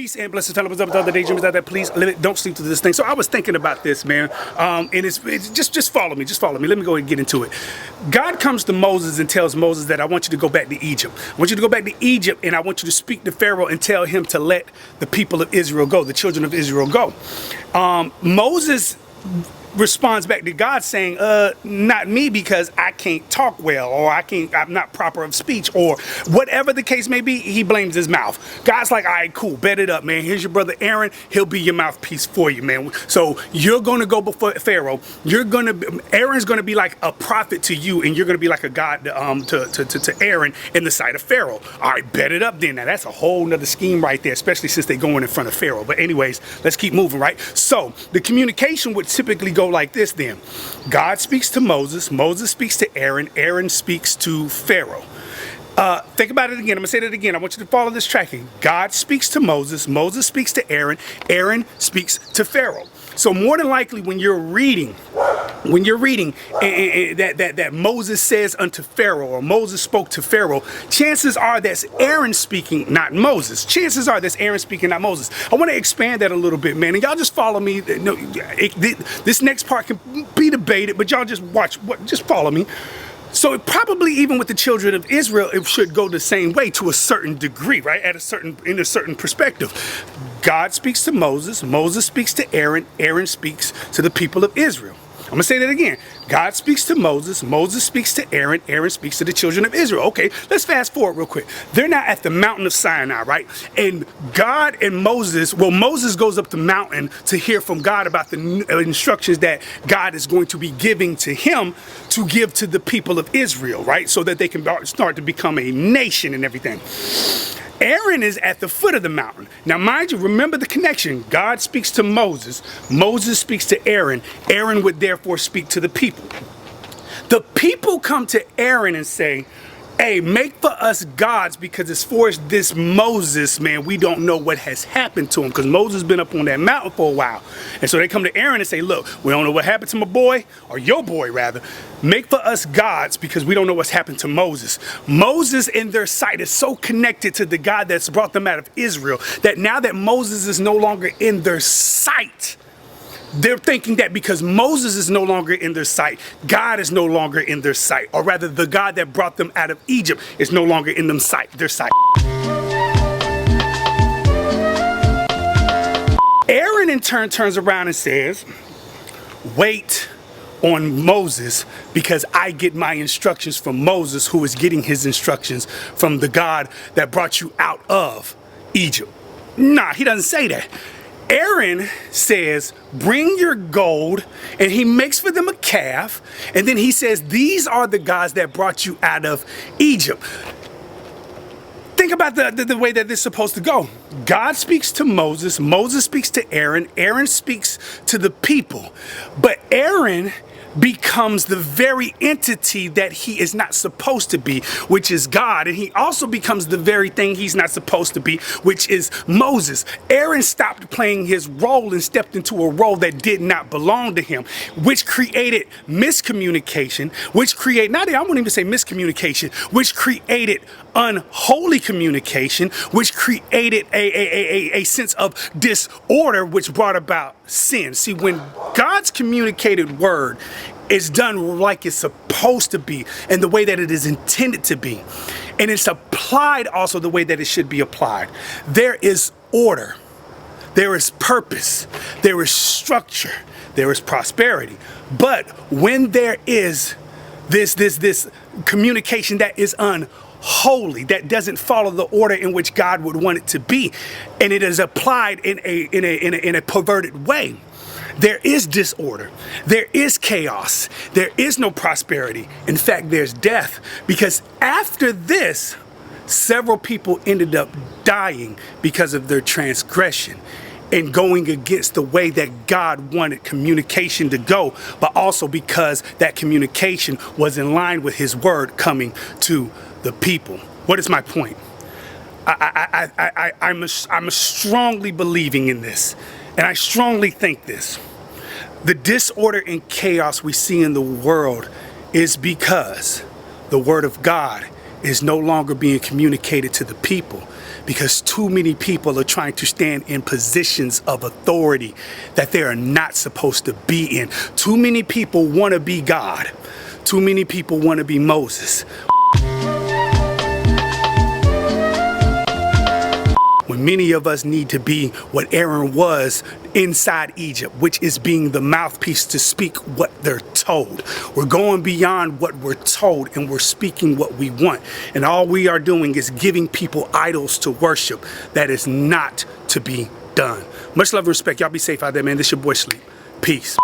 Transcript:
Peace and blessings, fellas. What's up with the other daydreamers out there? Please don't sleep through this thing. So I was thinking about this, man, and it's just follow me. Just follow me. Let me go and get into it. God comes to Moses and tells Moses that I want you to go back to Egypt. I want you to go back to Egypt, and I want you to speak to Pharaoh and tell him to let the people of Israel go, the children of Israel go. Moses responds back to God saying, not me, because I can't talk well, or I'm not proper of speech, or whatever the case may be. He blames his mouth. God's like, all right, cool, bet it up, man. Here's your brother Aaron. He'll be your mouthpiece for you, man. So you're going to go before Pharaoh. Aaron's going to be like a prophet to you, and you're going to be like a God to Aaron in the sight of Pharaoh. All right, bet it up then. Now that's a whole nother scheme right there, especially since they're going in front of Pharaoh. But anyways, let's keep moving, right? So the communication would typically go like this then. God speaks to Moses, Moses speaks to Aaron, Aaron speaks to Pharaoh. Think about it again. I'm going to say that again. I want you to follow this tracking. God speaks to Moses, Moses speaks to Aaron, Aaron speaks to Pharaoh. So more than likely when you're reading that Moses says unto Pharaoh, or Moses spoke to Pharaoh, chances are that's Aaron speaking, not Moses. Chances are that's Aaron speaking, not Moses. I want to expand that a little bit, man. And y'all just follow me. No, this next part can be debated, but y'all just just follow me. So it probably, even with the children of Israel, it should go the same way to a certain degree, right? In a certain perspective. God speaks to Moses, Moses speaks to Aaron, Aaron speaks to the people of Israel. I'm going to say that again. God speaks to Moses, Moses speaks to Aaron, Aaron speaks to the children of Israel. Okay, let's fast forward real quick. They're now at the mountain of Sinai, right? And God and Moses, Moses goes up the mountain to hear from God about the instructions that God is going to be giving to him to give to the people of Israel, right? So that they can start to become a nation and everything. Aaron is at the foot of the mountain. Now, mind you, remember the connection. God speaks to Moses. Moses speaks to Aaron. Aaron would therefore speak to the people. The people come to Aaron and say, hey, make for us gods, because as far as this Moses, man, we don't know what has happened to him, because Moses has been up on that mountain for a while. And so they come to Aaron and say, look, we don't know what happened to my boy, or your boy rather. Make for us gods, because we don't know what's happened to Moses. Moses in their sight is so connected to the God that's brought them out of Israel that now that Moses is no longer in their sight, they're thinking that because Moses is no longer in their sight, God is no longer in their sight. Or rather, the God that brought them out of Egypt is no longer in their sight. Aaron in turn turns around and says, wait on Moses, because I get my instructions from Moses, who is getting his instructions from the God that brought you out of Egypt. Nah, he doesn't say that. Aaron says, bring your gold, and he makes for them a calf, and then he says, these are the gods that brought you out of Egypt. Think about the way that this is supposed to go. God speaks to Moses, Moses speaks to Aaron, Aaron speaks to the people, but Aaron becomes the very entity that he is not supposed to be, which is God. And he also becomes the very thing he's not supposed to be, which is Moses. Aaron stopped playing his role and stepped into a role that did not belong to him, which created miscommunication, I won't even say miscommunication, which created unholy communication, which created a sense of disorder, which brought about sin. See, when God's communicated word is done like it's supposed to be and the way that it is intended to be, and it's applied also the way that it should be applied, there is order, there is purpose, there is structure, there is prosperity. But when there is this communication that is unholy, that doesn't follow the order in which God would want it to be, and it is applied in a perverted way, there is disorder, there is chaos, there is no prosperity. In fact, there's death, because after this, several people ended up dying because of their transgression and going against the way that God wanted communication to go, but also because that communication was in line with his word coming to the people. What is my point? I'm strongly believing in this, and I strongly think this. The disorder and chaos we see in the world is because the word of God is no longer being communicated to the people, because too many people are trying to stand in positions of authority that they are not supposed to be in. Too many people want to be God. Too many people want to be Moses. When many of us need to be what Aaron was inside Egypt, which is being the mouthpiece to speak what they're told. We're going beyond what we're told and we're speaking what we want. And all we are doing is giving people idols to worship. That is not to be done. Much love and respect. Y'all be safe out there, man. This your boy Sleep. Peace.